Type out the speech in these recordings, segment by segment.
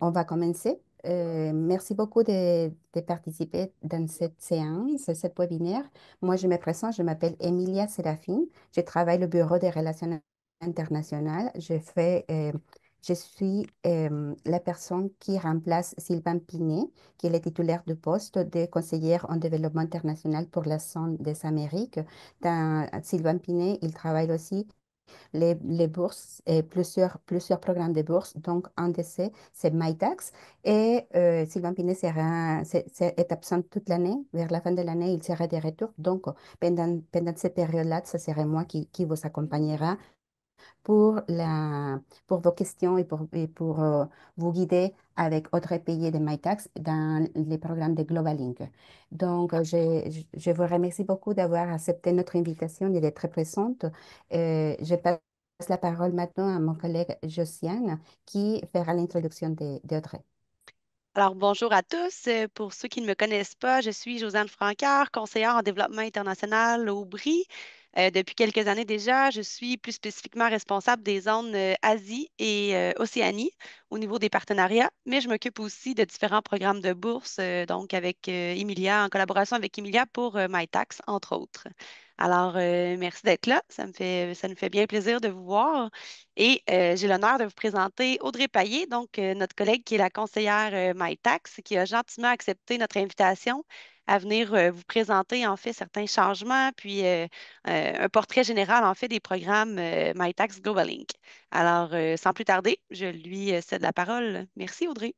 on va commencer. Merci beaucoup de participer dans cette séance, cette webinaire. Moi, je me présente, je m'appelle Emilia Serafin. Je travaille au Bureau des relations internationales. Je suis la personne qui remplace Sylvain Pinet, qui est le titulaire du poste de conseillère en développement international pour la zone des Amériques. Sylvain Pinet, il travaille aussi les bourses et plusieurs programmes de bourses. Donc, un de ces, c'est MyTax. Et Sylvain Pinet est absent toute l'année. Vers la fin de l'année, il sera de retour. Donc, pendant cette période-là, ce serait moi qui vous accompagnera pour vos questions et pour vous guider avec autres pays de MyTax dans les programmes de Global Link. Donc, je vous remercie beaucoup d'avoir accepté notre invitation et d'être très présente. Je passe la parole maintenant à mon collègue Josiane qui fera l'introduction d'Audrey. Alors, bonjour à tous. Pour ceux qui ne me connaissent pas, je suis Josiane Francard, conseillère en développement international au BRI. Depuis quelques années déjà, je suis plus spécifiquement responsable des zones Asie et Océanie au niveau des partenariats, mais je m'occupe aussi de différents programmes de bourse, donc avec Emilia, en collaboration avec Emilia pour MyTax, entre autres. Alors, merci d'être là. Ça nous fait bien plaisir de vous voir. Et j'ai l'honneur de vous présenter Audrey Paillé, donc notre collègue qui est la conseillère MyTax, qui a gentiment accepté notre invitation à venir vous présenter en fait certains changements, puis un portrait général en fait des programmes MyTax Global Inc. Alors, sans plus tarder, je lui cède la parole. Merci Audrey.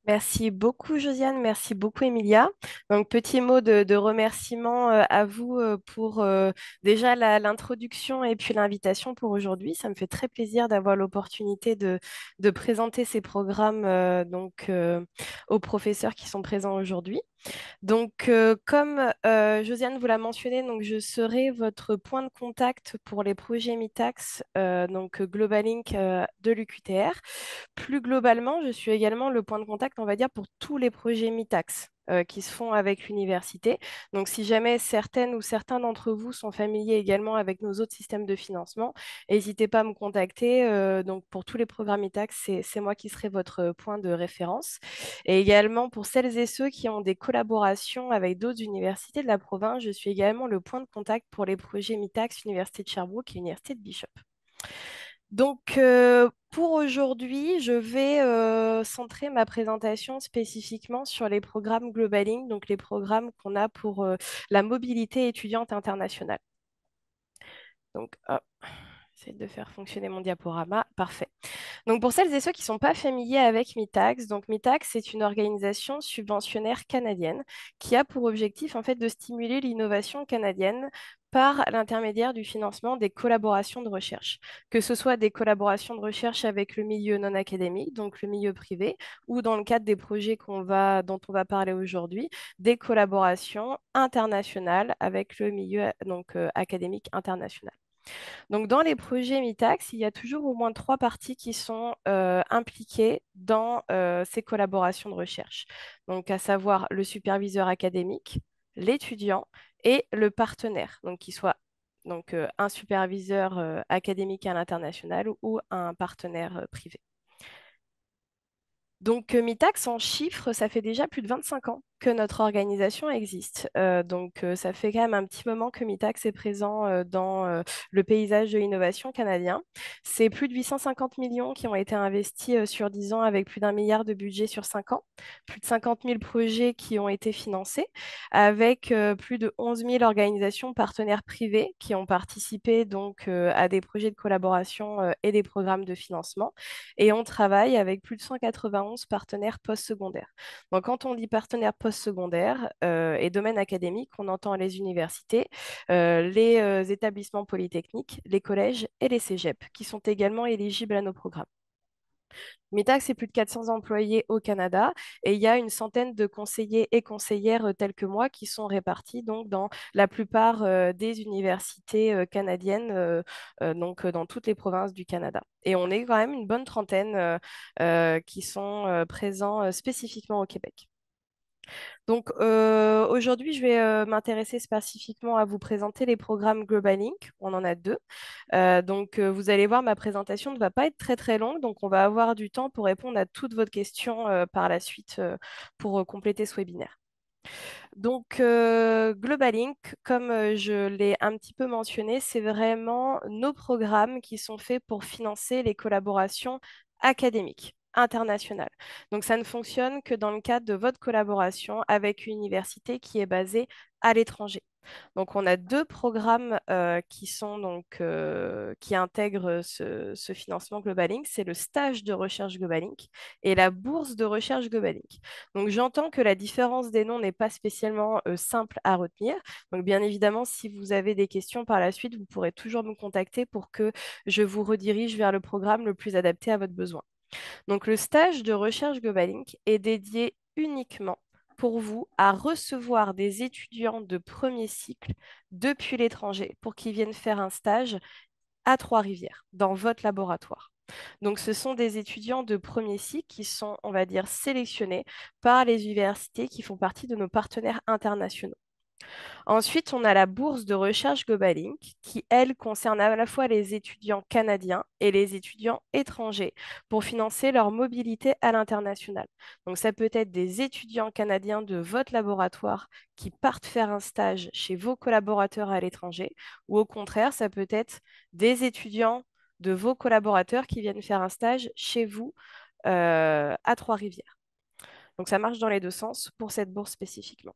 Merci beaucoup, Josiane. Merci beaucoup, Emilia. Donc, petit mot de remerciement à vous pour déjà l'introduction et puis l'invitation pour aujourd'hui. Ça me fait très plaisir d'avoir l'opportunité de présenter ces programmes aux professeurs qui sont présents aujourd'hui. Donc, comme Josiane vous l'a mentionné, donc je serai votre point de contact pour les projets MITAX, Global Inc. De l'UQTR. Plus globalement, je suis également le point de contact, on va dire, pour tous les projets MITAX. Qui se font avec l'université. Donc, si jamais certaines ou certains d'entre vous sont familiers également avec nos autres systèmes de financement, n'hésitez pas à me contacter. Donc, pour tous les programmes MITAX, c'est moi qui serai votre point de référence. Et également, pour celles et ceux qui ont des collaborations avec d'autres universités de la province, je suis également le point de contact pour les projets MITAX, Université de Sherbrooke et Université de Bishop. Donc, pour aujourd'hui, je vais centrer ma présentation spécifiquement sur les programmes Globaling, donc les programmes qu'on a pour la mobilité étudiante internationale. Donc, hop, j'essaie de faire fonctionner mon diaporama. Parfait. Donc, pour celles et ceux qui ne sont pas familiers avec MITAX, donc MITAX, c'est une organisation subventionnaire canadienne qui a pour objectif en fait de stimuler l'innovation canadienne par l'intermédiaire du financement des collaborations de recherche, que ce soit des collaborations de recherche avec le milieu non académique, donc le milieu privé, ou dans le cadre des projets dont on va parler aujourd'hui, des collaborations internationales avec le milieu académique international. Donc, dans les projets MITAX, il y a toujours au moins trois parties qui sont impliquées dans ces collaborations de recherche. Donc, à savoir le superviseur académique, l'étudiant et le partenaire, donc qui soit un superviseur académique à l'international ou un partenaire privé. Donc, MITAX, en chiffres, ça fait déjà plus de 25 ans que notre organisation existe. Ça fait quand même un petit moment que MITAX est présent dans le paysage de l'innovation canadien. C'est plus de 850 millions qui ont été investis sur 10 ans avec plus d'1 milliard de budget sur 5 ans. Plus de 50 000 projets qui ont été financés avec plus de 11 000 organisations partenaires privés qui ont participé à des projets de collaboration et des programmes de financement. Et on travaille avec plus de 191 partenaires postsecondaires. Donc, quand on dit partenaires postsecondaires et domaine académique, on entend les universités, les établissements polytechniques, les collèges et les cégeps, qui sont également éligibles à nos programmes. MITAX, c'est plus de 400 employés au Canada et il y a une centaine de conseillers et conseillères tels que moi qui sont répartis donc, dans la plupart des universités canadiennes, dans toutes les provinces du Canada. Et on est quand même une bonne trentaine qui sont présents spécifiquement au Québec. Donc aujourd'hui, je vais m'intéresser spécifiquement à vous présenter les programmes Global Link. On en a deux. Donc vous allez voir, ma présentation ne va pas être très très longue, donc on va avoir du temps pour répondre à toutes vos questions par la suite pour compléter ce webinaire. Donc, Global Link, comme je l'ai un petit peu mentionné, c'est vraiment nos programmes qui sont faits pour financer les collaborations académiques internationales. Donc, ça ne fonctionne que dans le cadre de votre collaboration avec une université qui est basée à l'étranger. Donc, on a deux programmes qui intègrent ce financement Global Link. C'est le stage de recherche Global Link et la bourse de recherche Global Link. Donc, j'entends que la différence des noms n'est pas spécialement simple à retenir. Donc, bien évidemment, si vous avez des questions par la suite, vous pourrez toujours me contacter pour que je vous redirige vers le programme le plus adapté à votre besoin. Donc, le stage de recherche Global Link est dédié uniquement pour vous à recevoir des étudiants de premier cycle depuis l'étranger pour qu'ils viennent faire un stage à Trois-Rivières, dans votre laboratoire. Donc, ce sont des étudiants de premier cycle qui sont, on va dire, sélectionnés par les universités qui font partie de nos partenaires internationaux. Ensuite, on a la bourse de recherche Global Link qui, elle, concerne à la fois les étudiants canadiens et les étudiants étrangers pour financer leur mobilité à l'international. Donc, ça peut être des étudiants canadiens de votre laboratoire qui partent faire un stage chez vos collaborateurs à l'étranger ou au contraire, ça peut être des étudiants de vos collaborateurs qui viennent faire un stage chez vous à Trois-Rivières. Donc, ça marche dans les deux sens pour cette bourse spécifiquement.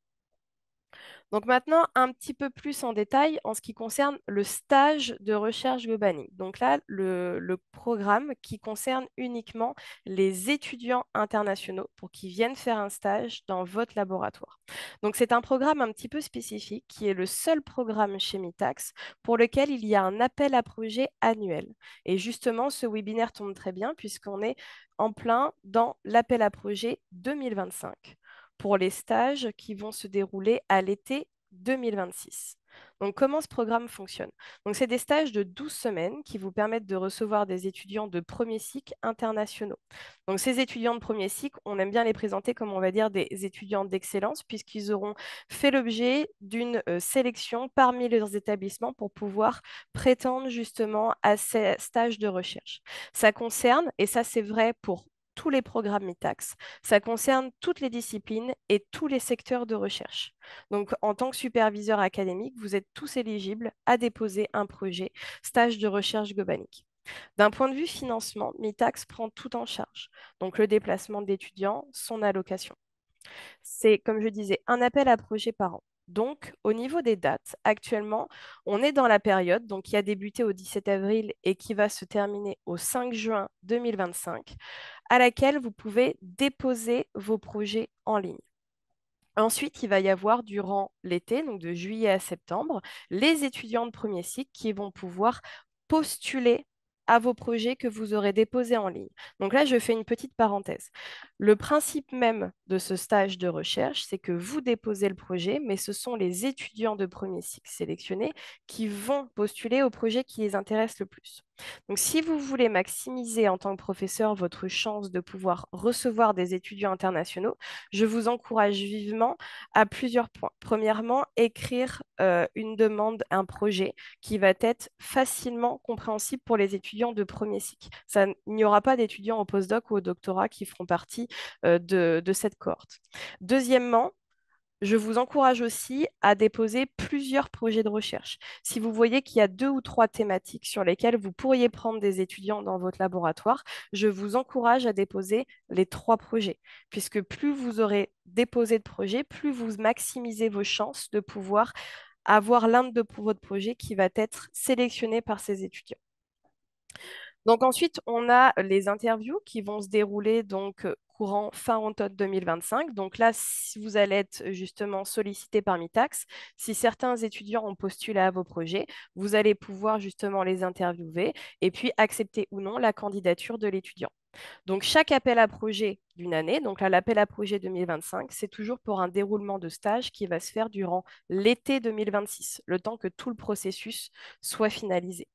Donc maintenant, un petit peu plus en détail en ce qui concerne le stage de recherche Globanic. Donc là, le programme qui concerne uniquement les étudiants internationaux pour qu'ils viennent faire un stage dans votre laboratoire. Donc c'est un programme un petit peu spécifique qui est le seul programme chez Mitax pour lequel il y a un appel à projet annuel. Et justement, ce webinaire tombe très bien puisqu'on est en plein dans l'appel à projet 2025 pour les stages qui vont se dérouler à l'été 2026. Donc, comment ce programme fonctionne? Donc, c'est des stages de 12 semaines qui vous permettent de recevoir des étudiants de premier cycle internationaux. Donc, ces étudiants de premier cycle, on aime bien les présenter comme, on va dire, des étudiants d'excellence puisqu'ils auront fait l'objet d'une sélection parmi leurs établissements pour pouvoir prétendre justement à ces stages de recherche. Ça concerne, et ça c'est vrai pour tous les programmes MITAX. Ça concerne toutes les disciplines et tous les secteurs de recherche. Donc, en tant que superviseur académique, vous êtes tous éligibles à déposer un projet stage de recherche globalique. D'un point de vue financement, MITAX prend tout en charge. Donc, le déplacement de l'étudiant, son allocation. C'est, comme je disais, un appel à projet par an. Donc, au niveau des dates, actuellement, on est dans la période qui a débuté au 17 avril et qui va se terminer au 5 juin 2025, à laquelle vous pouvez déposer vos projets en ligne. Ensuite, il va y avoir durant l'été, donc de juillet à septembre, les étudiants de premier cycle qui vont pouvoir postuler à vos projets que vous aurez déposés en ligne. Donc là, je fais une petite parenthèse. Le principe même de ce stage de recherche, c'est que vous déposez le projet, mais ce sont les étudiants de premier cycle sélectionnés qui vont postuler au projet qui les intéresse le plus. Donc, si vous voulez maximiser en tant que professeur votre chance de pouvoir recevoir des étudiants internationaux, je vous encourage vivement à plusieurs points. Premièrement, écrire une demande, un projet qui va être facilement compréhensible pour les étudiants de premier cycle. Il n'y aura pas d'étudiants au postdoc ou au doctorat qui feront partie de cette cohorte. Deuxièmement, je vous encourage aussi à déposer plusieurs projets de recherche. Si vous voyez qu'il y a 2 ou 3 thématiques sur lesquelles vous pourriez prendre des étudiants dans votre laboratoire, je vous encourage à déposer les 3 projets, puisque plus vous aurez déposé de projets, plus vous maximisez vos chances de pouvoir avoir l'un de votre projet qui va être sélectionné par ces étudiants. Donc ensuite, on a les interviews qui vont se dérouler courant fin automne 2025. Donc là, si vous allez être justement sollicité par Mitax, si certains étudiants ont postulé à vos projets, vous allez pouvoir justement les interviewer et puis accepter ou non la candidature de l'étudiant. Donc chaque appel à projet d'une année, donc là l'appel à projet 2025, c'est toujours pour un déroulement de stage qui va se faire durant l'été 2026, le temps que tout le processus soit finalisé.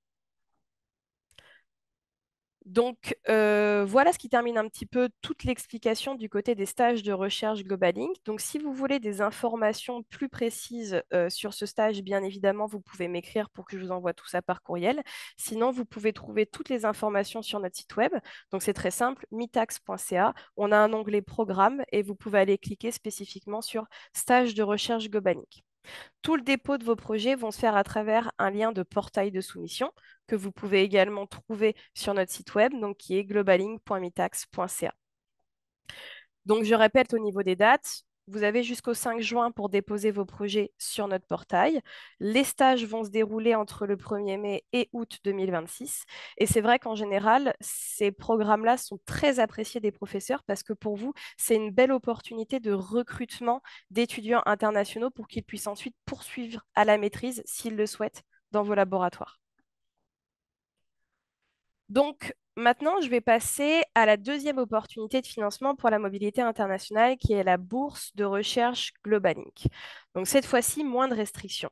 Donc, voilà ce qui termine un petit peu toute l'explication du côté des stages de recherche Global Link. Donc, si vous voulez des informations plus précises sur ce stage, bien évidemment, vous pouvez m'écrire pour que je vous envoie tout ça par courriel. Sinon, vous pouvez trouver toutes les informations sur notre site web. Donc, c'est très simple, mitax.ca. On a un onglet programme et vous pouvez aller cliquer spécifiquement sur stage de recherche Global Link. Tout le dépôt de vos projets vont se faire à travers un lien de portail de soumission que vous pouvez également trouver sur notre site web, donc qui est globaling.mitax.ca. Donc, je répète au niveau des dates, vous avez jusqu'au 5 juin pour déposer vos projets sur notre portail. Les stages vont se dérouler entre le 1er mai et août 2026. Et c'est vrai qu'en général, ces programmes-là sont très appréciés des professeurs parce que pour vous, c'est une belle opportunité de recrutement d'étudiants internationaux pour qu'ils puissent ensuite poursuivre à la maîtrise s'ils le souhaitent dans vos laboratoires. Donc, maintenant, je vais passer à la deuxième opportunité de financement pour la mobilité internationale, qui est la bourse de recherche Global Inc. Donc, cette fois-ci, moins de restrictions.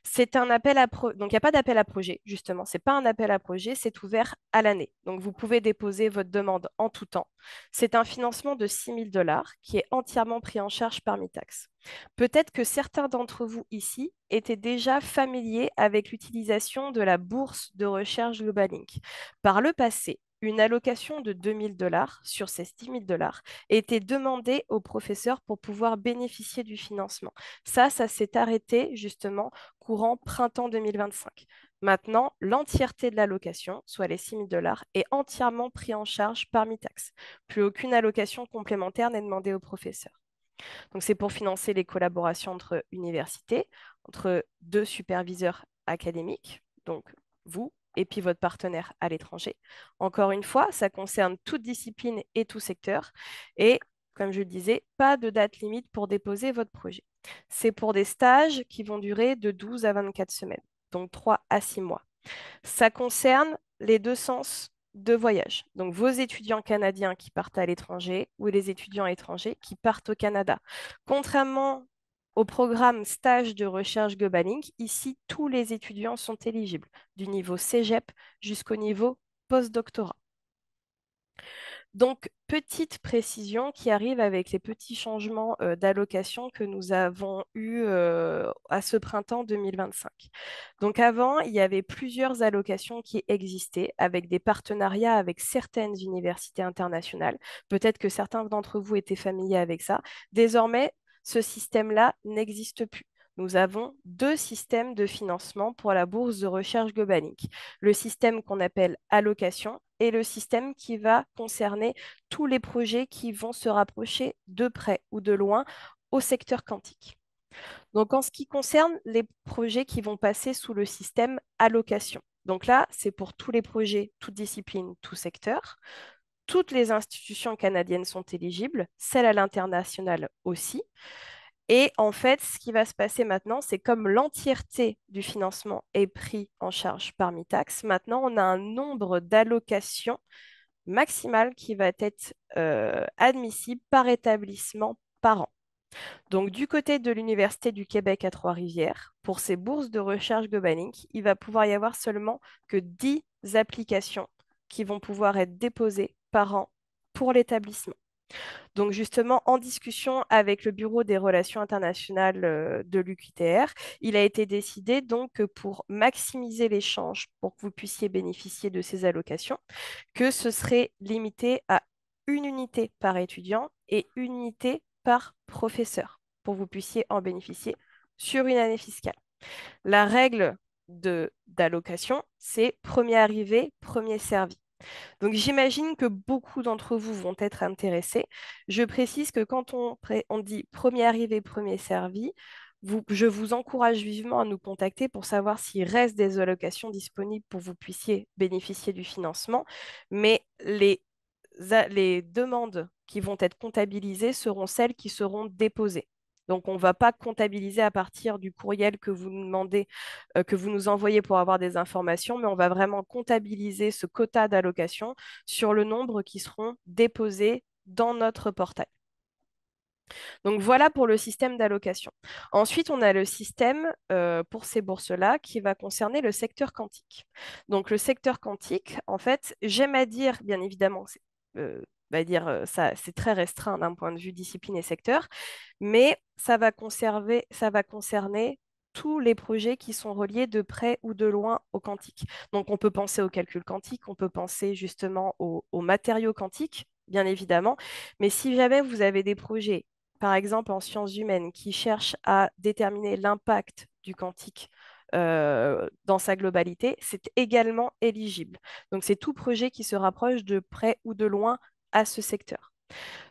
C'est un appel à Donc, il n'y a pas d'appel à projet, justement. Ce n'est pas un appel à projet, c'est ouvert à l'année. Donc, vous pouvez déposer votre demande en tout temps. C'est un financement de 6 000 $ qui est entièrement pris en charge par Mitax. Peut-être que certains d'entre vous ici étaient déjà familiers avec l'utilisation de la bourse de recherche Global Inc. Par le passé, une allocation de 2 000 $ sur ces 6 000 $ était demandée aux professeurs pour pouvoir bénéficier du financement. Ça s'est arrêté justement courant printemps 2025. Maintenant, l'entièreté de l'allocation, soit les 6 000 $, est entièrement pris en charge par Mitax. Plus aucune allocation complémentaire n'est demandée aux professeurs. Donc, c'est pour financer les collaborations entre universités, entre deux superviseurs académiques, donc vous et puis votre partenaire à l'étranger. Encore une fois, ça concerne toute discipline et tout secteur. Et comme je le disais, pas de date limite pour déposer votre projet. C'est pour des stages qui vont durer de 12 à 24 semaines, donc 3 à 6 mois. Ça concerne les deux sens de voyage. Donc, vos étudiants canadiens qui partent à l'étranger ou les étudiants étrangers qui partent au Canada. Contrairement au programme stage de recherche Global Inc., ici, tous les étudiants sont éligibles, du niveau cégep jusqu'au niveau postdoctorat. Donc, petite précision qui arrive avec les petits changements d'allocation que nous avons eus à ce printemps 2025. Donc, avant, il y avait plusieurs allocations qui existaient avec des partenariats avec certaines universités internationales. Peut-être que certains d'entre vous étaient familiers avec ça. Désormais, ce système-là n'existe plus. Nous avons deux systèmes de financement pour la bourse de recherche Global Inc. Le système qu'on appelle allocation et le système qui va concerner tous les projets qui vont se rapprocher de près ou de loin au secteur quantique. Donc, en ce qui concerne les projets qui vont passer sous le système allocation, donc là, c'est pour tous les projets, toutes disciplines, tout secteur. Toutes les institutions canadiennes sont éligibles, celles à l'international aussi. Et en fait, ce qui va se passer maintenant, c'est comme l'entièreté du financement est pris en charge par Mitax, maintenant on a un nombre d'allocations maximales qui va être admissible par établissement par an. Donc, du côté de l'Université du Québec à Trois-Rivières, pour ces bourses de recherche Global Inc., il va pouvoir y avoir seulement que 10 applications qui vont pouvoir être déposées par an pour l'établissement. Donc justement, en discussion avec le Bureau des relations internationales de l'UQTR, il a été décidé donc que pour maximiser l'échange, pour que vous puissiez bénéficier de ces allocations, que ce serait limité à une unité par étudiant et une unité par professeur, pour que vous puissiez en bénéficier sur une année fiscale. La règle d'allocation, c'est premier arrivé, premier servi. Donc j'imagine que beaucoup d'entre vous vont être intéressés. Je précise que quand on dit premier arrivé, premier servi, je vous encourage vivement à nous contacter pour savoir s'il reste des allocations disponibles pour que vous puissiez bénéficier du financement. Mais les demandes qui vont être comptabilisées seront celles qui seront déposées. Donc, on ne va pas comptabiliser à partir du courriel que vous nous demandez, que vous nous envoyez pour avoir des informations, mais on va vraiment comptabiliser ce quota d'allocation sur le nombre qui seront déposés dans notre portail. Donc voilà pour le système d'allocation. Ensuite, on a le système pour ces bourses-là qui va concerner le secteur quantique. Donc le secteur quantique, en fait, j'aime à dire, bien évidemment, ça, c'est très restreint d'un point de vue discipline et secteur, mais ça va concerner tous les projets qui sont reliés de près ou de loin au quantique. Donc on peut penser au calcul quantique, on peut penser justement aux matériaux quantiques, bien évidemment, mais si jamais vous avez des projets par exemple en sciences humaines, qui cherche à déterminer l'impact du quantique dans sa globalité, c'est également éligible. Donc c'est tout projet qui se rapproche de près ou de loin à ce secteur.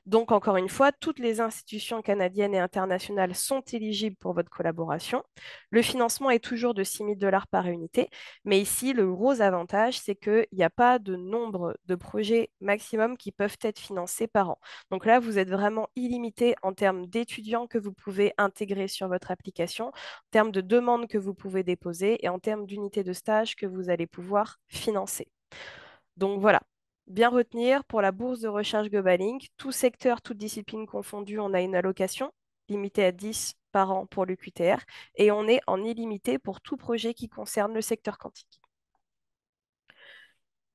Donc, encore une fois, toutes les institutions canadiennes et internationales sont éligibles pour votre collaboration. Le financement est toujours de 6 000 $ par unité, mais ici, le gros avantage, c'est qu'il n'y a pas de nombre de projets maximum qui peuvent être financés par an. Donc là, vous êtes vraiment illimité en termes d'étudiants que vous pouvez intégrer sur votre application, en termes de demandes que vous pouvez déposer et en termes d'unités de stage que vous allez pouvoir financer. Donc voilà, bien retenir pour la bourse de recherche Gobalink, tout secteur, toute discipline confondue, on a une allocation limitée à 10 par an pour le QTR et on est en illimité pour tout projet qui concerne le secteur quantique.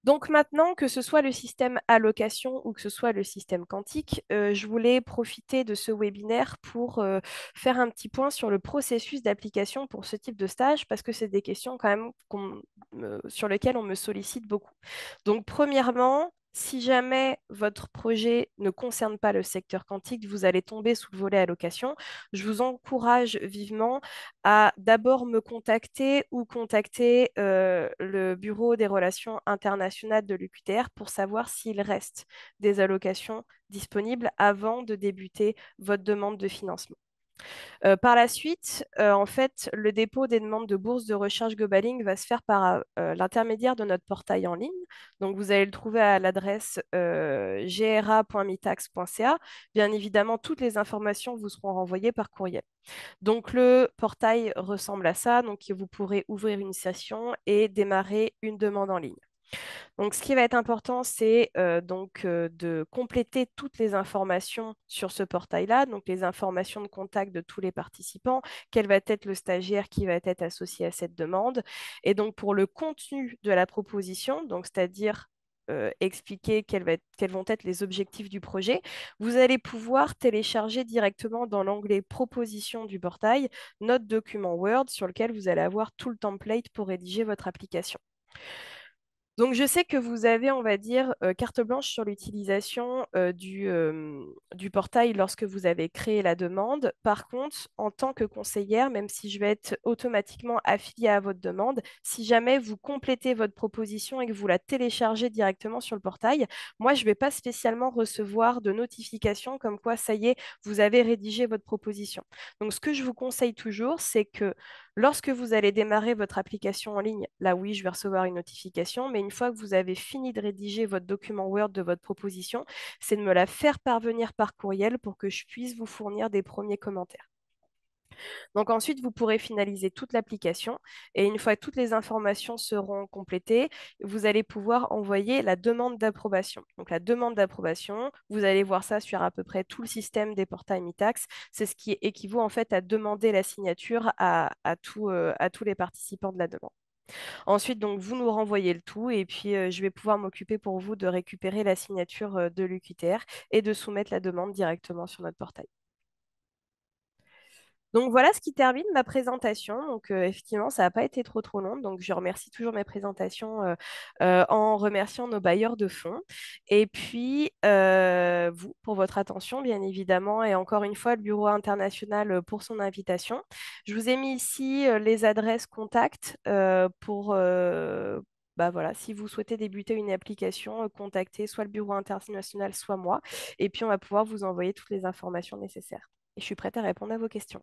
Donc maintenant, que ce soit le système allocation ou que ce soit le système quantique, je voulais profiter de ce webinaire pour faire un petit point sur le processus d'application pour ce type de stage parce que c'est des questions quand même sur lesquelles on me sollicite beaucoup. Donc premièrement, si jamais votre projet ne concerne pas le secteur quantique, vous allez tomber sous le volet allocation. Je vous encourage vivement à d'abord me contacter ou contacter le Bureau des relations internationales de l'UQTR pour savoir s'il reste des allocations disponibles avant de débuter votre demande de financement. Par la suite, en fait, le dépôt des demandes de bourse de recherche Gobaling va se faire par l'intermédiaire de notre portail en ligne. Donc, vous allez le trouver à l'adresse gra.mitax.ca. Bien évidemment, toutes les informations vous seront renvoyées par courriel. Donc, le portail ressemble à ça. Donc, vous pourrez ouvrir une session et démarrer une demande en ligne. Donc, ce qui va être important, c'est de compléter toutes les informations sur ce portail-là, donc les informations de contact de tous les participants, quel va être le stagiaire qui va être associé à cette demande. Et donc, pour le contenu de la proposition, donc c'est-à-dire expliquer quels vont être les objectifs du projet, vous allez pouvoir télécharger directement dans l'onglet Proposition du portail notre document Word sur lequel vous allez avoir tout le template pour rédiger votre application. Donc, je sais que vous avez, on va dire, carte blanche sur l'utilisation du portail lorsque vous avez créé la demande. Par contre, en tant que conseillère, même si je vais être automatiquement affiliée à votre demande, si jamais vous complétez votre proposition et que vous la téléchargez directement sur le portail, moi, je ne vais pas spécialement recevoir de notification comme quoi, ça y est, vous avez rédigé votre proposition. Donc, ce que je vous conseille toujours, c'est que lorsque vous allez démarrer votre application en ligne, là oui, je vais recevoir une notification, mais une fois que vous avez fini de rédiger votre document Word de votre proposition, c'est de me la faire parvenir par courriel pour que je puisse vous fournir des premiers commentaires. Donc ensuite, vous pourrez finaliser toute l'application et une fois que toutes les informations seront complétées, vous allez pouvoir envoyer la demande d'approbation. Donc la demande d'approbation, vous allez voir ça sur à peu près tout le système des portails MiTax. C'est ce qui équivaut en fait à demander la signature à tous les participants de la demande. Ensuite, donc, vous nous renvoyez le tout et puis je vais pouvoir m'occuper pour vous de récupérer la signature de l'UQTR et de soumettre la demande directement sur notre portail. Donc voilà ce qui termine ma présentation. Donc effectivement, ça n'a pas été trop long. Donc je remercie toujours mes présentations en remerciant nos bailleurs de fonds. Et puis vous pour votre attention, bien évidemment, et encore une fois le Bureau international pour son invitation. Je vous ai mis ici les adresses contact pour bah voilà, si vous souhaitez débuter une application, contactez soit le Bureau international, soit moi. Et puis on va pouvoir vous envoyer toutes les informations nécessaires. Et je suis prête à répondre à vos questions.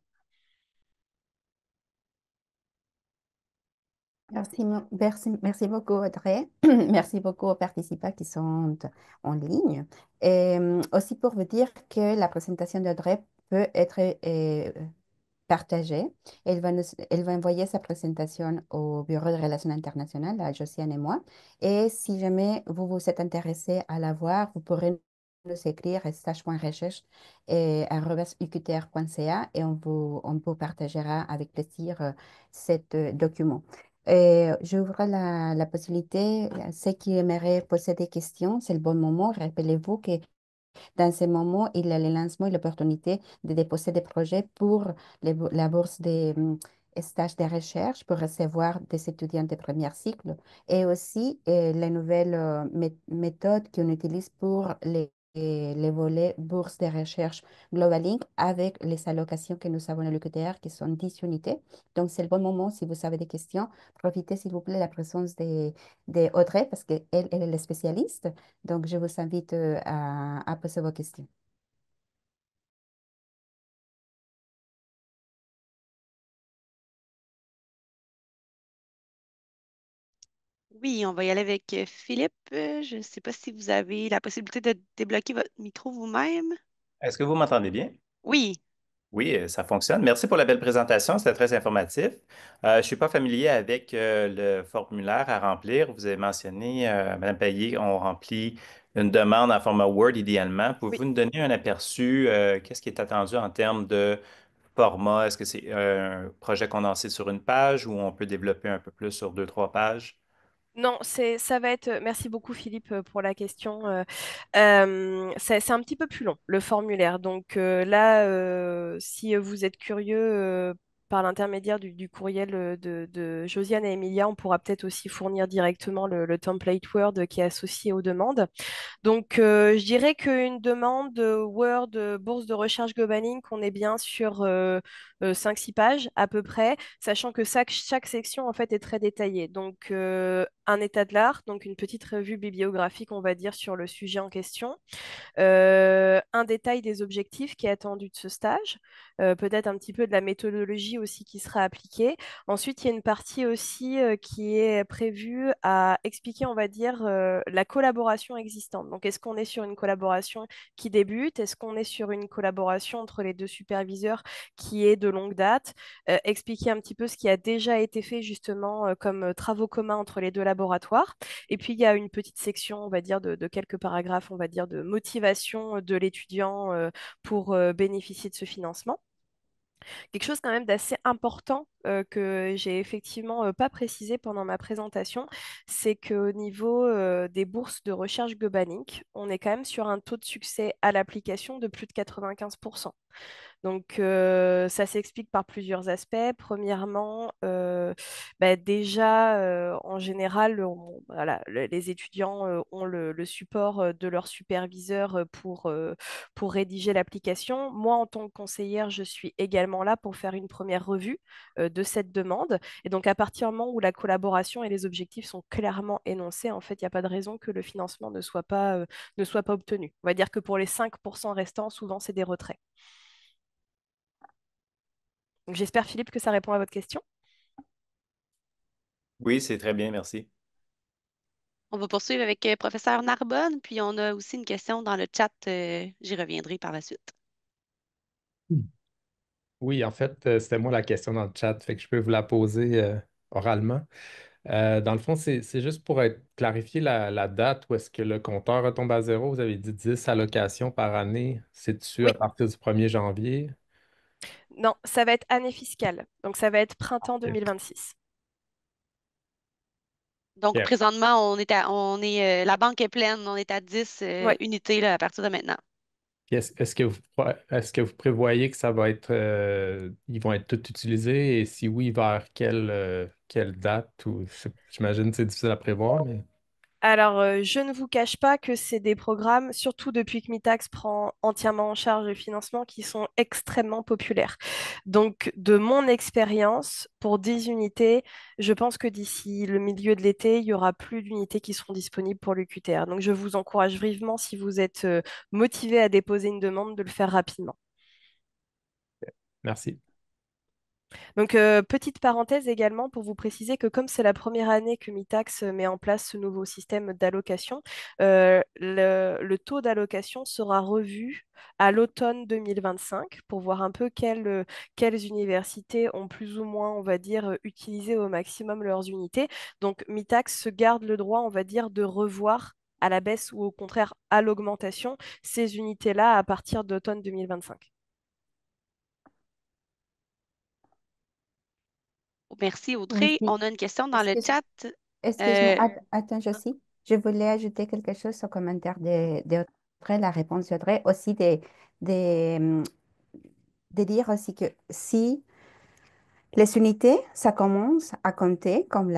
Merci beaucoup, Audrey. Merci beaucoup aux participants qui sont en ligne. Et aussi pour vous dire que la présentation d'Audrey peut être partagée. Elle va envoyer sa présentation au Bureau de relations internationales, à Josiane et moi. Et si jamais vous vous êtes intéressé à la voir, vous pourrez nous écrire à stage.recherche@uqtr.ca et on vous partagera avec plaisir ce document. J'ouvre la possibilité, ceux qui aimeraient poser des questions, c'est le bon moment. Rappelez-vous que dans ce moment, il y a le lancement et l'opportunité de déposer des projets pour la bourse des stages de recherche pour recevoir des étudiants de premier cycle et aussi les nouvelles méthodes qu'on utilise pour les volets bourse de recherche Global Link avec les allocations que nous avons à l'UQTR qui sont 10 unités. Donc, c'est le bon moment si vous avez des questions. Profitez, s'il vous plaît, de la présence de Audrey parce qu'elle, elle est la spécialiste. Donc, je vous invite à poser vos questions. Oui, on va y aller avec Philippe. Je ne sais pas si vous avez la possibilité de débloquer votre micro vous-même. Est-ce que vous m'entendez bien? Oui, Oui, ça fonctionne. Merci pour la belle présentation, c'était très informatif. Je ne suis pas familier avec le formulaire à remplir. Vous avez mentionné, Mme Payet, on remplit une demande en format Word idéalement. oui. Pouvez-vous nous donner un aperçu, qu'est-ce qui est attendu en termes de format? Est-ce que c'est un projet condensé sur une page ou on peut développer un peu plus sur deux, trois pages? Non, ça va être. Merci beaucoup Philippe pour la question. C'est un petit peu plus long, le formulaire. Donc là, si vous êtes curieux, par l'intermédiaire du courriel de Josiane et Emilia, on pourra peut-être aussi fournir directement le template Word qui est associé aux demandes. Donc, je dirais qu'une demande Word, bourse de recherche Global Inc, on est bien sur 5-6 pages à peu près, sachant que chaque section en fait est très détaillée. Donc, un état de l'art, donc une petite revue bibliographique, on va dire, sur le sujet en question. Un détail des objectifs qui est attendu de ce stage, peut-être un petit peu de la méthodologie aussi qui sera appliquée. Ensuite, il y a une partie aussi qui est prévue à expliquer, on va dire, la collaboration existante. Donc, est-ce qu'on est sur une collaboration qui débute? Est-ce qu'on est sur une collaboration entre les deux superviseurs qui est de longue date? Expliquer un petit peu ce qui a déjà été fait justement comme travaux communs entre les deux laboratoires. Et puis, il y a une petite section, on va dire, de quelques paragraphes, on va dire, de motivation de l'étudiant pour bénéficier de ce financement. Quelque chose quand même d'assez important que j'ai effectivement pas précisé pendant ma présentation, c'est qu'au niveau des bourses de recherche Global Inc, on est quand même sur un taux de succès à l'application de plus de 95%. Donc, ça s'explique par plusieurs aspects. Premièrement, déjà, en général, voilà, les étudiants ont le support de leur superviseur pour rédiger l'application. Moi, en tant que conseillère, je suis également là pour faire une première revue de cette demande. Et donc, à partir du moment où la collaboration et les objectifs sont clairement énoncés, en fait, il n'y a pas de raison que le financement ne soit pas obtenu. On va dire que pour les 5% restants, souvent, c'est des retraits. Donc, j'espère, Philippe, que ça répond à votre question. Oui, c'est très bien, merci. On va poursuivre avec professeur Narbonne, puis on a aussi une question dans le chat. J'y reviendrai par la suite. Oui, en fait, c'était moi la question dans le chat, fait que je peux vous la poser oralement. Dans le fond, c'est juste pour clarifier la date où est-ce que le compteur retombe à zéro. Vous avez dit 10 allocations par année. C'est-tu à Oui, partir du 1er janvier? non, ça va être année fiscale. Donc, ça va être printemps Ok. 2026. Donc, Ok. présentement, la banque est pleine. On est à 10 Oui. unités là, à partir de maintenant. Puis est-ce que vous prévoyez que ça va être, ils vont être tous utilisés et si oui, vers quelle date ou j'imagine que c'est difficile à prévoir, mais Alors, je ne vous cache pas que c'est des programmes, surtout depuis que Mitax prend entièrement en charge le financement, qui sont extrêmement populaires. Donc, de mon expérience, pour 10 unités, je pense que d'ici le milieu de l'été, il y aura plus d'unités qui seront disponibles pour l'UQTR. Donc, je vous encourage vivement, si vous êtes motivé à déposer une demande, de le faire rapidement. merci. Donc, petite parenthèse également pour vous préciser que comme c'est la première année que Mitax met en place ce nouveau système d'allocation, le taux d'allocation sera revu à l'automne 2025 pour voir un peu quelles universités ont plus ou moins, on va dire, utilisé au maximum leurs unités. Donc, Mitax se garde le droit, on va dire, de revoir à la baisse ou au contraire à l'augmentation ces unités-là à partir d'automne 2025. Merci, Audrey. Merci. On a une question dans le Excuse, chat. excuse-moi, Euh, attends, Josie. Je voulais ajouter quelque chose au commentaire d'Audrey, la réponse d'Audrey, aussi de dire aussi que si les unités, ça commence à compter comme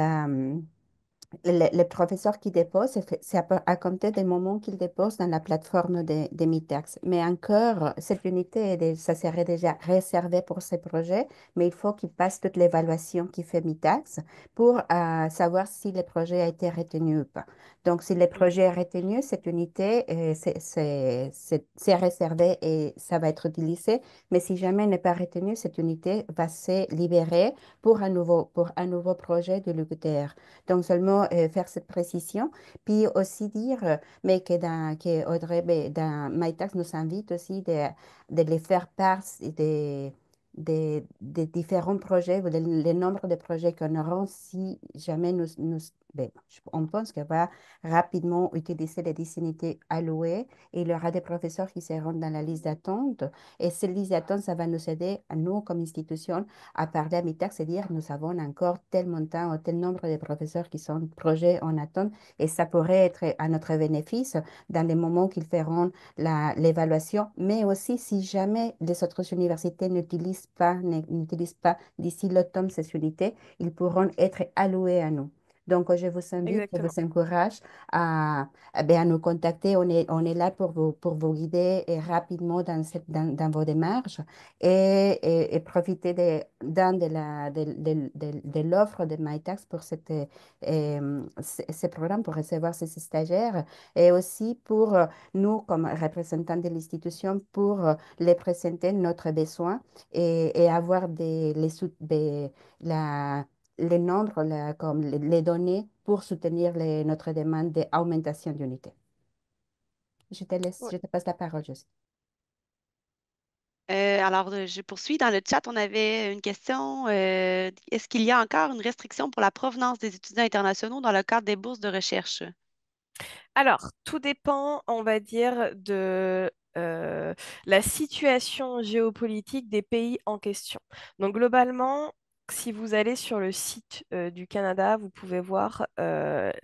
le professeur qui dépose, c'est à compter des moments qu'il dépose dans la plateforme de Mitax. Mais encore, cette unité, ça serait déjà réservé pour ces projets, mais il faut qu'il passe toute l'évaluation qui fait Mitax pour savoir si le projet a été retenu ou pas. Donc, si le projet est retenu, cette unité, c'est réservé et ça va être utilisé. Mais si jamais elle n'est pas retenu, cette unité va se libérer pour un nouveau projet de l'UQTR. Donc, seulement faire cette précision. Puis aussi dire, mais que Audrey, ben, dans MyTax nous invite aussi de les faire part des différents projets, ou le nombre de projets qu'on aura si jamais ben, on pense qu'on va rapidement utiliser les 10 unités allouées et il y aura des professeurs qui seront dans la liste d'attente. Et cette liste d'attente, ça va nous aider, à nous, comme institution, à parler à MITAC, et dire nous avons encore tel montant ou tel nombre de professeurs qui sont projets en attente et ça pourrait être à notre bénéfice dans les moments qu'ils feront l'évaluation, mais aussi si jamais les autres universités n'utilisent pas d'ici l'automne ces unités, ils pourront être alloués à nous. Donc, je vous invite, je Exactement. vous encourage à nous contacter. On est là pour vous guider rapidement dans vos démarches et profiter de l'offre de MyTax pour ce programme, pour recevoir ces stagiaires et aussi pour nous, comme représentants de l'institution, pour les présenter notre besoin et avoir les nombres, comme les données pour soutenir notre demande d'augmentation d'unité. Je te passe la parole, Josie. alors, je poursuis. Dans le chat, on avait une question. Est-ce qu'il y a encore une restriction pour la provenance des étudiants internationaux dans le cadre des bourses de recherche? Alors, tout dépend, on va dire, de la situation géopolitique des pays en question. Donc, globalement, si vous allez sur le site du Canada, vous pouvez voir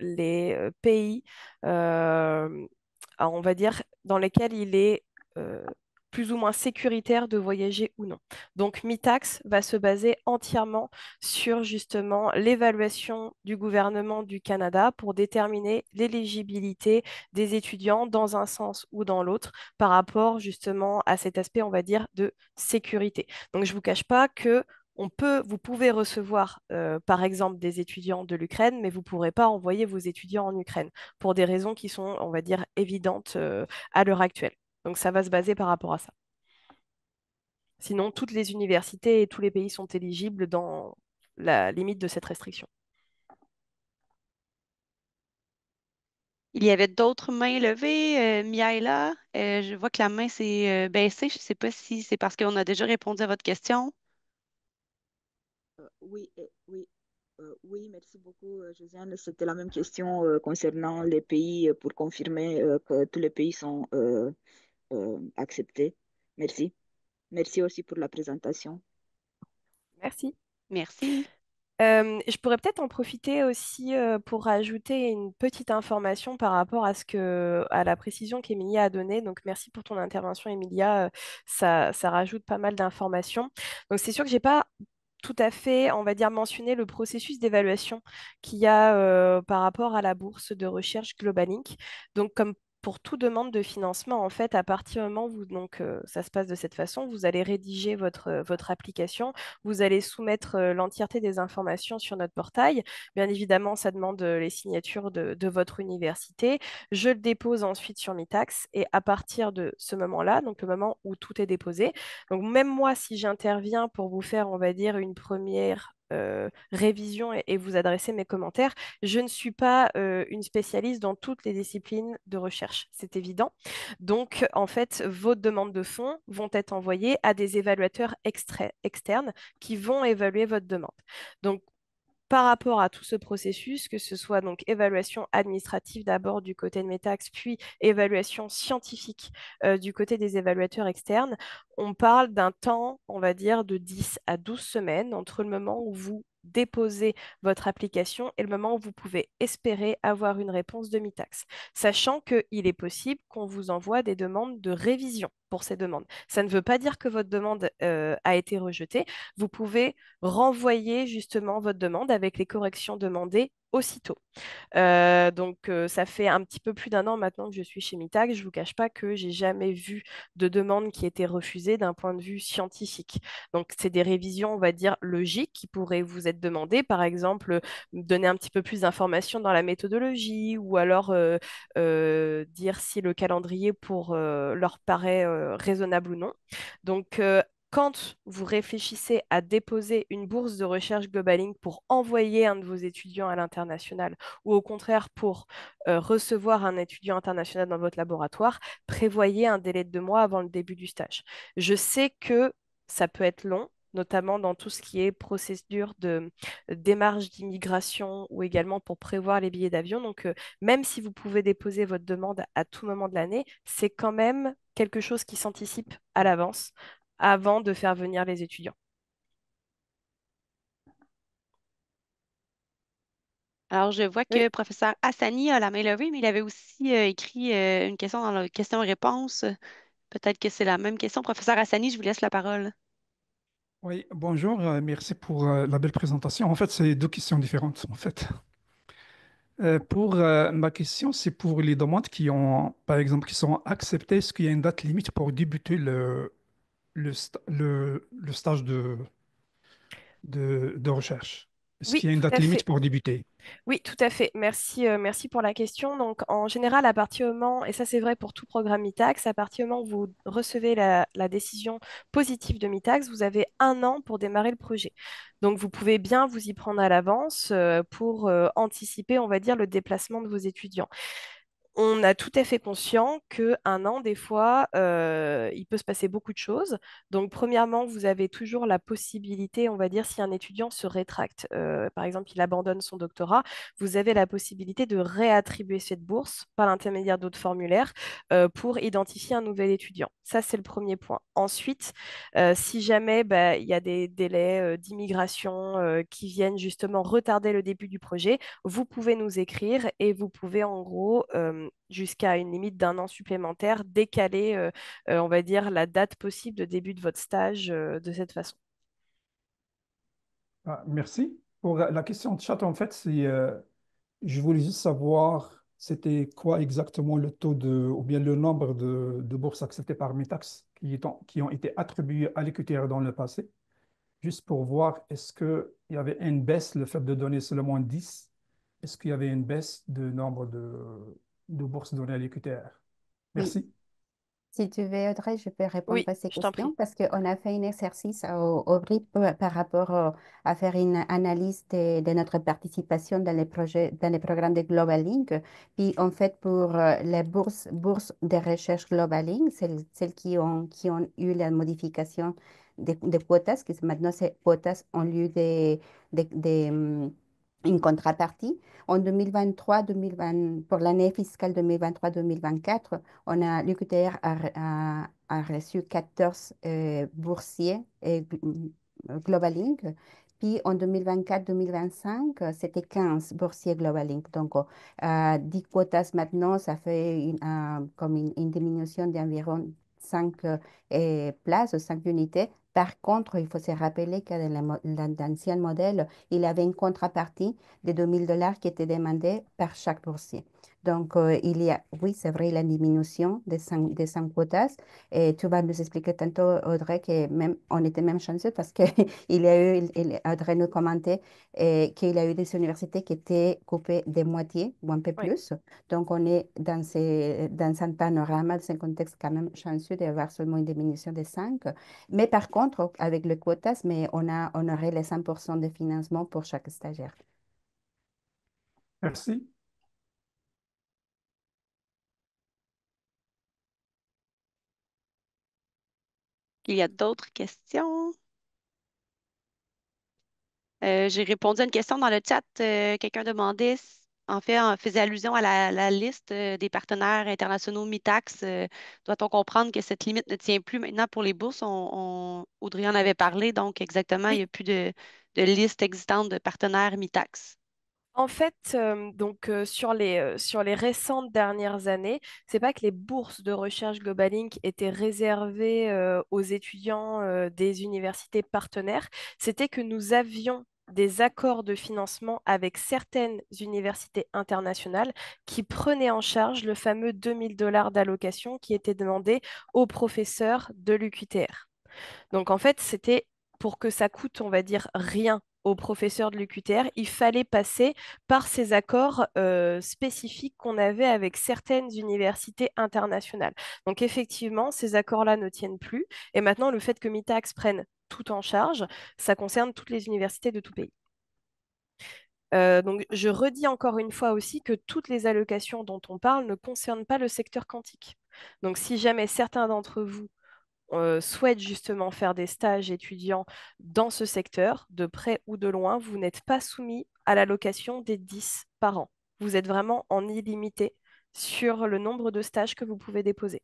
les pays, on va dire, dans lesquels il est euh, plus ou moins sécuritaire de voyager ou non. Donc, MiTax va se baser entièrement sur justement l'évaluation du gouvernement du Canada pour déterminer l'éligibilité des étudiants dans un sens ou dans l'autre par rapport justement à cet aspect, on va dire, de sécurité. Donc, je ne vous cache pas que vous pouvez recevoir, par exemple, des étudiants de l'Ukraine, mais vous ne pourrez pas envoyer vos étudiants en Ukraine pour des raisons qui sont, on va dire, évidentes à l'heure actuelle. Donc, ça va se baser par rapport à ça. Sinon, toutes les universités et tous les pays sont éligibles dans la limite de cette restriction. Il y avait d'autres mains levées. Miaela, je vois que la main s'est baissée. Je ne sais pas si c'est parce qu'on a déjà répondu à votre question. Oui, merci beaucoup, Josiane. C'était la même question concernant les pays pour confirmer que tous les pays sont acceptés. Merci. Merci aussi pour la présentation. Merci. Merci. Je pourrais peut-être en profiter aussi pour rajouter une petite information par rapport à la précision qu'Emilia a donnée. Donc, merci pour ton intervention, Emilia. Ça rajoute pas mal d'informations. Donc, c'est sûr que j'ai pas tout à fait, on va dire, mentionné le processus d'évaluation qu'il y a par rapport à la bourse de recherche Global Inc. Donc, comme pour toute demande de financement, en fait, à partir du moment où ça se passe de cette façon, vous allez rédiger votre application, vous allez soumettre l'entièreté des informations sur notre portail. Bien évidemment, ça demande les signatures de votre université. Je le dépose ensuite sur Mitax et à partir de ce moment-là, donc le moment où tout est déposé, donc même moi, si j'interviens pour vous faire, on va dire, une première révision et vous adresser mes commentaires, je ne suis pas une spécialiste dans toutes les disciplines de recherche, c'est évident. Donc, en fait, vos demandes de fonds vont être envoyées à des évaluateurs externes qui vont évaluer votre demande. Donc, par rapport à tout ce processus, que ce soit donc évaluation administrative d'abord du côté de Metax, puis évaluation scientifique du côté des évaluateurs externes, on parle d'un temps, on va dire, de 10 à 12 semaines entre le moment où vous déposez votre application et le moment où vous pouvez espérer avoir une réponse de Mitax, sachant qu'il est possible qu'on vous envoie des demandes de révision pour ces demandes. Ça ne veut pas dire que votre demande a été rejetée. Vous pouvez renvoyer justement votre demande avec les corrections demandées aussitôt. Ça fait un petit peu plus d'un an maintenant que je suis chez Mitag. Je ne vous cache pas que j'ai jamais vu de demande qui était refusée d'un point de vue scientifique. Donc, c'est des révisions, on va dire, logiques qui pourraient vous être demandées. Par exemple, donner un petit peu plus d'informations dans la méthodologie ou alors dire si le calendrier pour leur paraît raisonnable ou non. Donc, quand vous réfléchissez à déposer une bourse de recherche Global Inc. pour envoyer un de vos étudiants à l'international ou au contraire pour recevoir un étudiant international dans votre laboratoire, prévoyez un délai de 2 mois avant le début du stage. Je sais que ça peut être long, notamment dans tout ce qui est procédure de démarche d'immigration ou également pour prévoir les billets d'avion. Donc, même si vous pouvez déposer votre demande à tout moment de l'année, c'est quand même quelque chose qui s'anticipe à l'avance avant de faire venir les étudiants. Alors, je vois Oui, que professeur Hassani a la main levée, mais il avait aussi écrit une question dans la question-réponse. Peut-être que c'est la même question. Professeur Hassani, je vous laisse la parole. Oui, bonjour, merci pour la belle présentation. En fait, c'est deux questions différentes, en fait. Pour ma question, c'est pour les demandes qui ont, par exemple, qui sont acceptées. Est-ce qu'il y a une date limite pour débuter le stage de recherche? Est-ce oui, qu'il y a une tout date à limite fait. pour débuter? Oui, tout à fait. Merci, merci pour la question. Donc, en général, à partir du moment, et ça c'est vrai pour tout programme MITAX, à partir du moment où vous recevez la décision positive de MITAX, vous avez un an pour démarrer le projet. Donc, vous pouvez bien vous y prendre à l'avance pour anticiper, on va dire, le déplacement de vos étudiants. On a tout à fait conscient qu'un an, des fois, il peut se passer beaucoup de choses. Donc, premièrement, vous avez toujours la possibilité, on va dire, si un étudiant se rétracte, par exemple, il abandonne son doctorat, vous avez la possibilité de réattribuer cette bourse par l'intermédiaire d'autres formulaires pour identifier un nouvel étudiant. Ça, c'est le premier point. Ensuite, si jamais bah, il y a des délais d'immigration qui viennent justement retarder le début du projet, vous pouvez nous écrire et vous pouvez en gros, jusqu'à une limite d'un an supplémentaire, décaler, on va dire, la date possible de début de votre stage de cette façon. Ah, merci. Pour la question de chat, en fait, je voulais juste savoir c'était quoi exactement le taux ou bien le nombre de bourses acceptées par Metax qui ont été attribuées à l'EQTR dans le passé. Juste pour voir, est-ce qu'il y avait une baisse, le fait de donner seulement 10, est-ce qu'il y avait une baisse de nombre de bourses données à l'EQTR? Oui. Merci. Si tu veux, Audrey, je peux répondre Oui, à ces je t'en questions prie. parce qu'on a fait un exercice au RIP par rapport à faire une analyse de notre participation dans les projets, dans les programmes de Global Link. Puis, en fait, pour les bourses de recherche Global Link, celles qui ont eu la modification des quotas, que maintenant c'est quotas en lieu une contrepartie. En 2023-2020, pour l'année fiscale 2023-2024, l'UQTR a reçu 14 boursiers Global Link. Puis en 2024-2025, c'était 15 boursiers Global Link. Donc, 10 quotas maintenant, ça fait comme une diminution d'environ 5 places ou 5 unités. Par contre, il faut se rappeler que dans l'ancien modèle, il y avait une contrepartie de 2 000 $ qui était demandée par chaque boursier. Donc, oui, c'est vrai, la diminution des 5 quotas. Et tu vas nous expliquer tantôt, Audrey, que même, on était même chanceux parce que il y a eu, Audrey nous commentait qu'il y a eu des universités qui étaient coupées de moitié ou un peu Oui. plus. Donc, on est dans un panorama, dans un contexte quand même chanceux d'avoir seulement une diminution de 5. Mais par contre, avec le quotas, mais on aurait les 100% de financement pour chaque stagiaire. Merci. Il y a d'autres questions? J'ai répondu à une question dans le chat. Quelqu'un demandait, en fait, faisait allusion à la liste des partenaires internationaux MITAX. Doit-on comprendre que cette limite ne tient plus maintenant pour les bourses? Audrey en avait parlé, donc exactement, il Oui, n'y a plus de liste existante de partenaires MITAX. en fait, sur les récentes dernières années, c'est pas que les bourses de recherche Global Inc. étaient réservées aux étudiants des universités partenaires, c'était que nous avions des accords de financement avec certaines universités internationales qui prenaient en charge le fameux 2 000 $ d'allocation qui était demandé aux professeurs de l'UQTR. Donc en fait, c'était pour que ça coûte, on va dire, rien aux professeurs de l'UQTR, il fallait passer par ces accords spécifiques qu'on avait avec certaines universités internationales. Donc effectivement, ces accords-là ne tiennent plus. Et maintenant, le fait que Mitax prenne tout en charge, ça concerne toutes les universités de tout pays. Donc, je redis encore une fois aussi que toutes les allocations dont on parle ne concernent pas le secteur quantique. Donc, si jamais certains d'entre vous souhaitent justement faire des stages étudiants dans ce secteur, de près ou de loin, vous n'êtes pas soumis à l'allocation des 10 par an. Vous êtes vraiment en illimité sur le nombre de stages que vous pouvez déposer.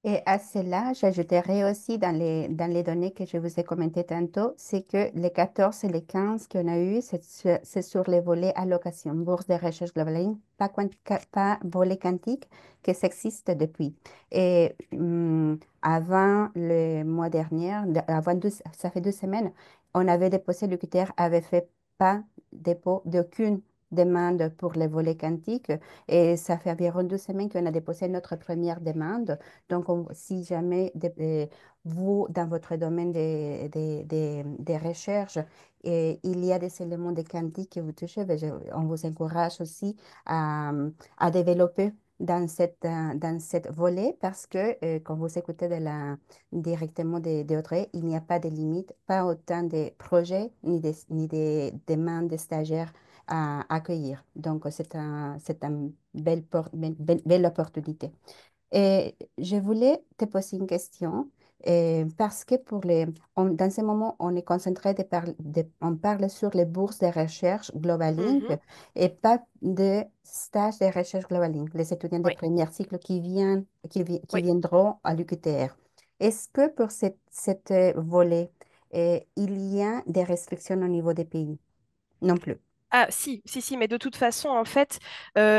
Et à cela, j'ajouterai aussi dans les données que je vous ai commentées tantôt, c'est que les 14 et les 15 qu'on a eu, c'est sur les volets allocation, bourse de recherche globale, pas volet quantique, que ça existe depuis. Et avant le mois dernier, ça fait 2 semaines, on avait déposé, le QTR avait fait pas dépôt d'aucune demande pour les volets quantiques. Et ça fait environ 2 semaines qu'on a déposé notre première demande. Donc, si jamais vous, dans votre domaine des recherches, il y a des éléments de quantique que vous touchez, ben, on vous encourage aussi à développer dans cette volet parce que quand vous écoutez directement de Audrey, il n'y a pas de limite, pas autant de projets ni de demandes de stagiaires à accueillir. Donc, c'est une belle opportunité. Et je voulais te poser une question parce que dans ce moment, on est concentré on parle sur les bourses de recherche Global Inc. Mhm. Et pas de stage de recherche Global Inc. Les étudiants de Oui, premier cycle qui oui. viendront à l'UQTR. Est-ce que pour cette volet, il y a des restrictions au niveau des pays? Non plus. Ah, si, si, si, mais de toute façon, en fait,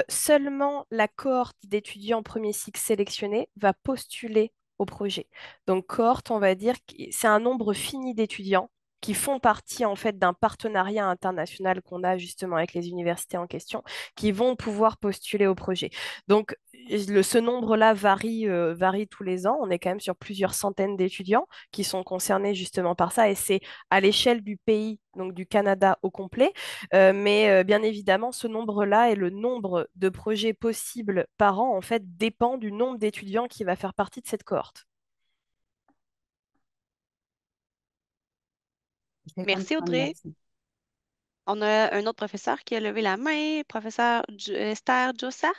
seulement la cohorte d'étudiants premier cycle sélectionnés va postuler au projet. Donc, cohorte, on va dire, c'est un nombre fini d'étudiants qui font partie, en fait, d'un partenariat international qu'on a justement avec les universités en question, qui vont pouvoir postuler au projet. Donc, ce nombre-là varie tous les ans. On est quand même sur plusieurs centaines d'étudiants qui sont concernés justement par ça, et c'est à l'échelle du pays, donc du Canada au complet. Mais bien évidemment, ce nombre-là et le nombre de projets possibles par an, en fait, dépend du nombre d'étudiants qui va faire partie de cette cohorte. Je Merci, comprends, Audrey. merci. On a un autre professeur qui a levé la main, professeur Esther Jossa.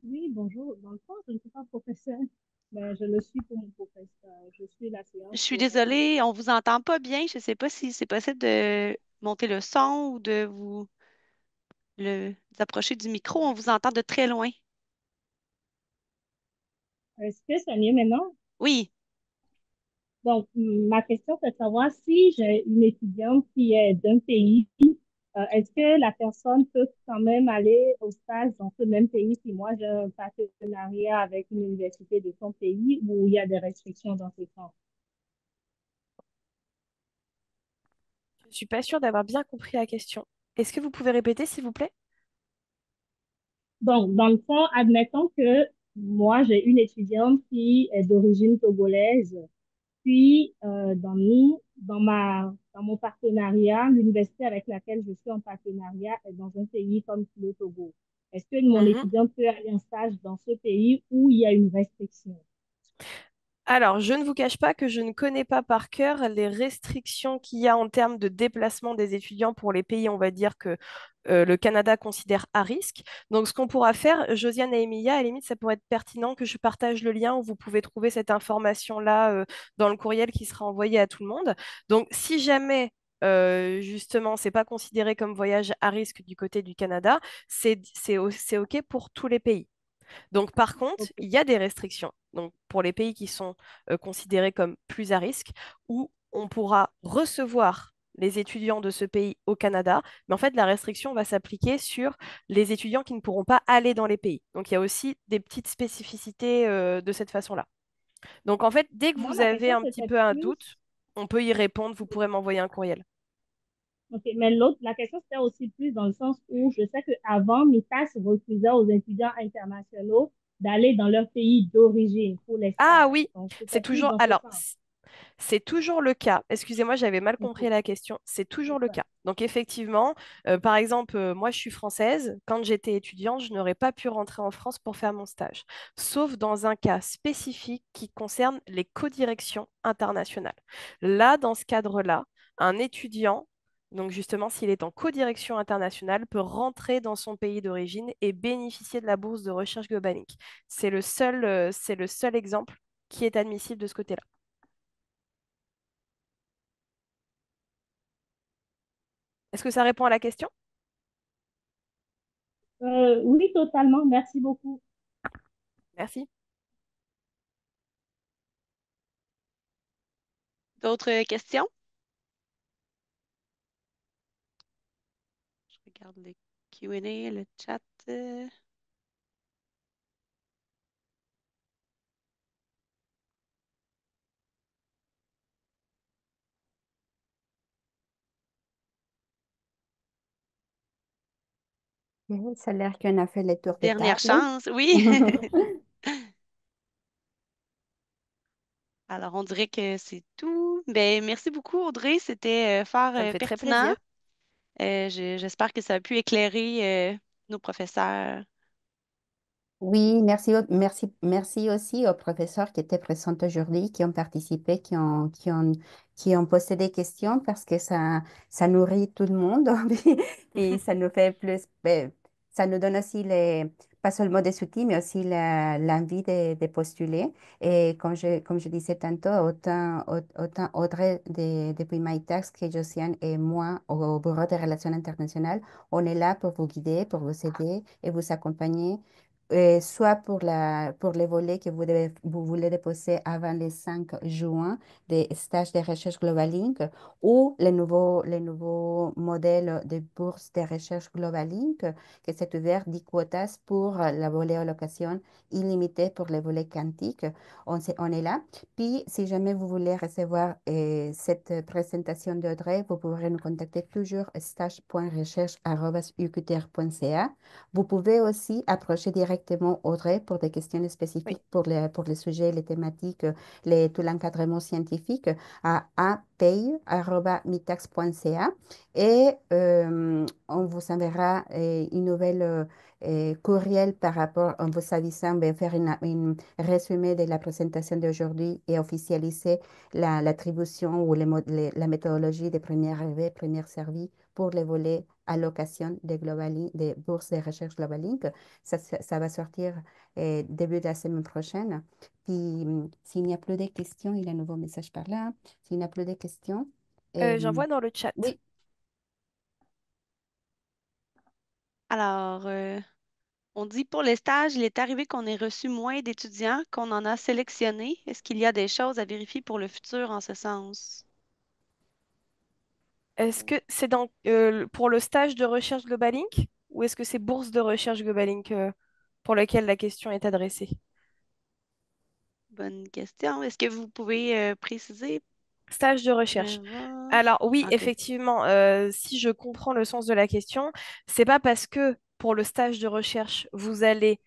Oui, bonjour. Dans le fond, je ne suis pas professeur, mais je le suis pour mon professeur. Je suis la Je séance suis pour un des... désolée, on vous entend pas bien. Je ne sais pas si c'est possible de monter le son ou de vous approcher du micro. On vous entend de très loin. Est-ce que c'est mieux maintenant? Oui. Donc, ma question, c'est de savoir si j'ai une étudiante qui est d'un pays, est-ce que la personne peut quand même aller au stage dans ce même pays si moi j'ai un partenariat avec une université de son pays ou il y a des restrictions dans ce sens? Je ne suis pas sûre d'avoir bien compris la question. Est-ce que vous pouvez répéter, s'il vous plaît? Donc, dans le fond, admettons que moi, j'ai une étudiante qui est d'origine togolaise. Puis, dans mon partenariat, l'université avec laquelle je suis en partenariat est dans un pays comme le Togo. Est-ce que mon Mhm. étudiant peut aller en stage dans ce pays où il y a une restriction? Alors, je ne vous cache pas que je ne connais pas par cœur les restrictions qu'il y a en termes de déplacement des étudiants pour les pays, on va dire, que le Canada considère à risque. Donc, ce qu'on pourra faire, Josiane et Emilia, à la limite, ça pourrait être pertinent que je partage le lien où vous pouvez trouver cette information-là dans le courriel qui sera envoyé à tout le monde. Donc, si jamais, justement, c'est pas considéré comme voyage à risque du côté du Canada, c'est OK pour tous les pays. Donc, par contre, Ok. il y a des restrictions. Donc, pour les pays qui sont considérés comme plus à risque, où on pourra recevoir les étudiants de ce pays au Canada, mais en fait, la restriction va s'appliquer sur les étudiants qui ne pourront pas aller dans les pays. Donc, il y a aussi des petites spécificités de cette façon-là. Donc, en fait, dès que Moi, vous ma avez question, un petit c'était peu un plus. doute, on peut y répondre. Vous pourrez m'envoyer un courriel. Ok, mais l'autre, la question, c'était aussi plus dans le sens où je sais qu'avant, MITAS refusait aux étudiants internationaux d'aller dans leur pays d'origine pour les Ah stages. oui, Donc, c'est c'était plus toujours. dans ce Alors, sens. c'est toujours le cas. Excusez-moi, j'avais mal compris Ok, la question. C'est toujours c'est le ça. cas. Donc effectivement, par exemple, moi je suis française. Quand j'étais étudiante, je n'aurais pas pu rentrer en France pour faire mon stage, sauf dans un cas spécifique qui concerne les codirections internationales. Là, dans ce cadre-là, un étudiant, donc justement s'il est en codirection internationale, peut rentrer dans son pays d'origine et bénéficier de la bourse de recherche Global Inc. C'est le seul exemple qui est admissible de ce côté-là. Est-ce que ça répond à la question? Oui, totalement. Merci beaucoup. Merci. D'autres questions? Je regarde le Q&A, le chat. Ok, ça a l'air qu'on a fait le tour de Dernière table. chance, oui. Alors, on dirait que c'est tout. Ben, merci beaucoup, Audrey. C'était fort Ça me fait très pertinent. plaisir. J'espère que ça a pu éclairer nos professeurs. Oui, merci aussi aux professeurs qui étaient présents aujourd'hui, qui ont participé, qui ont posé des questions parce que ça nourrit tout le monde. Puis ça nous fait plus, ça nous donne aussi pas seulement des outils, mais aussi l'envie de postuler. Et comme je disais tantôt, autant Audrey depuis MyTax que Josiane et moi au Bureau des relations internationales, on est là pour vous guider, pour vous aider et vous accompagner soit pour les volets que vous voulez déposer avant le 5 juin des stages de recherche Global Inc. ou les nouveaux modèles de bourse de recherche Global Inc. que c'est ouvert 10 quotas pour la volet allocation illimitée pour les volets quantiques. On est là. Puis, si jamais vous voulez recevoir cette présentation d'Audrey, vous pourrez nous contacter toujours stage.recherche@uqtr.ca. Vous pouvez aussi approcher directement Audrey pour des questions Oui. spécifiques pour les sujets, les thématiques, tout l'encadrement scientifique à apay@mitax.ca et on vous enverra une nouvelle courriel par rapport, en vous avisant, faire une résumé de la présentation d'aujourd'hui et officialiser l'attribution ou la méthodologie de première arrivée, première servie pour les volets allocation des bourses de recherche Global Inc. Ça va sortir début de la semaine prochaine. Puis, s'il n'y a plus de questions, il y a un nouveau message par là. S'il n'y a plus de questions, J'envoie dans le chat. oui, Alors, on dit pour les stages, il est arrivé qu'on ait reçu moins d'étudiants qu'on en a sélectionnés. Est-ce qu'il y a des choses à vérifier pour le futur en ce sens? Est-ce que c'est pour le stage de recherche Global Inc. ou est-ce que c'est bourse de recherche Global Inc. Pour laquelle la question est adressée? Bonne question. Est-ce que vous pouvez préciser? Stage de recherche. Voir. Alors oui, OK. effectivement, si je comprends le sens de la question, c'est pas parce que pour le stage de recherche, vous allez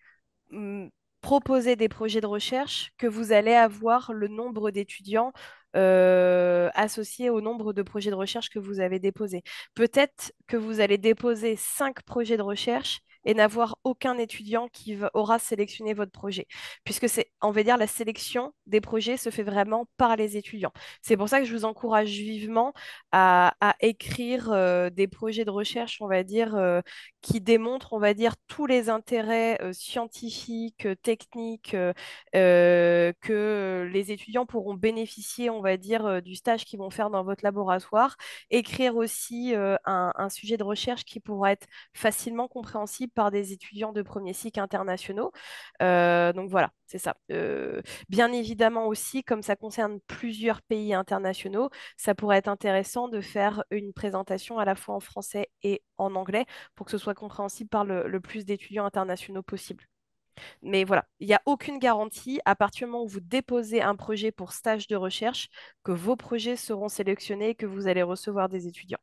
mm, proposer des projets de recherche que vous allez avoir le nombre d'étudiants associé au nombre de projets de recherche que vous avez déposés. Peut-être que vous allez déposer 5 projets de recherche et n'avoir aucun étudiant qui aura sélectionné votre projet. Puisque on va dire, la sélection des projets se fait vraiment par les étudiants. C'est pour ça que je vous encourage vivement à écrire des projets de recherche, on va dire, qui démontrent, on va dire, tous les intérêts scientifiques, techniques que les étudiants pourront bénéficier, on va dire, du stage qu'ils vont faire dans votre laboratoire. Écrire aussi un sujet de recherche qui pourra être facilement compréhensible par des étudiants de premier cycle internationaux. Donc voilà, c'est ça. Bien évidemment aussi, comme ça concerne plusieurs pays internationaux, ça pourrait être intéressant de faire une présentation à la fois en français et en anglais pour que ce soit compréhensible par le plus d'étudiants internationaux possible. Mais voilà, il n'y a aucune garantie à partir du moment où vous déposez un projet pour stage de recherche que vos projets seront sélectionnés et que vous allez recevoir des étudiants.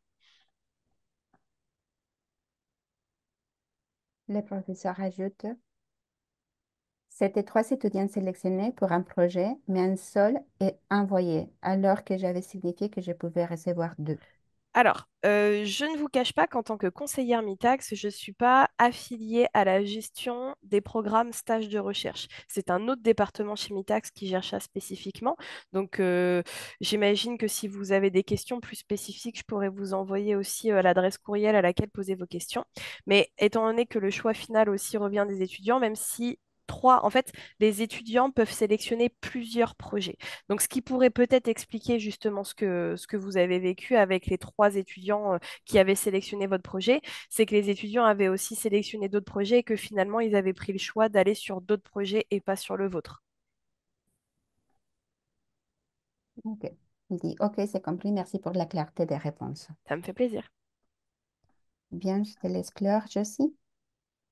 Le professeur ajoute, c'était trois étudiants sélectionnés pour un projet, mais un seul est envoyé, alors que j'avais signifié que je pouvais recevoir deux. Alors, je ne vous cache pas qu'en tant que conseillère MITAX, je ne suis pas affiliée à la gestion des programmes stages de recherche. C'est un autre département chez MITAX qui gère ça spécifiquement. Donc, j'imagine que si vous avez des questions plus spécifiques, je pourrais vous envoyer aussi l'adresse courriel à laquelle poser vos questions. Mais étant donné que le choix final aussi revient des étudiants, même si en fait, les étudiants peuvent sélectionner plusieurs projets. Donc, ce qui pourrait peut-être expliquer justement ce que vous avez vécu avec les trois étudiants qui avaient sélectionné votre projet, c'est que les étudiants avaient aussi sélectionné d'autres projets et que finalement, ils avaient pris le choix d'aller sur d'autres projets et pas sur le vôtre. OK. Il dit, OK, c'est compris, merci pour la clarté des réponses. Ça me fait plaisir. Bien, je te laisse clore, Josie.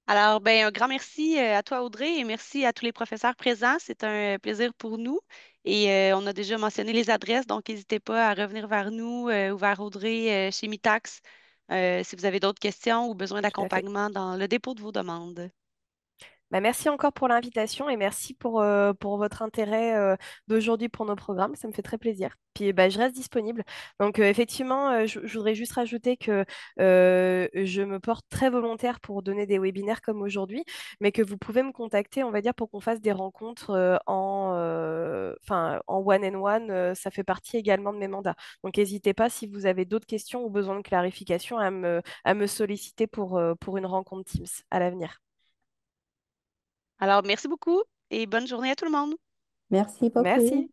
Alors, ben, un grand merci à toi, Audrey, et merci à tous les professeurs présents. C'est un plaisir pour nous. Et on a déjà mentionné les adresses, donc n'hésitez pas à revenir vers nous ou vers Audrey chez Mitax si vous avez d'autres questions ou besoin Tout à fait. d'accompagnement dans le dépôt de vos demandes. Bah, merci encore pour l'invitation et merci pour votre intérêt d'aujourd'hui pour nos programmes. Ça me fait très plaisir. Puis bah, je reste disponible. Donc effectivement, je voudrais juste rajouter que je me porte très volontaire pour donner des webinaires comme aujourd'hui, mais que vous pouvez me contacter, on va dire, pour qu'on fasse des rencontres en one-on-one. Ça fait partie également de mes mandats. Donc n'hésitez pas si vous avez d'autres questions ou besoin de clarification à me solliciter pour une rencontre Teams à l'avenir. Alors, merci beaucoup et bonne journée à tout le monde. Merci Merci. beaucoup.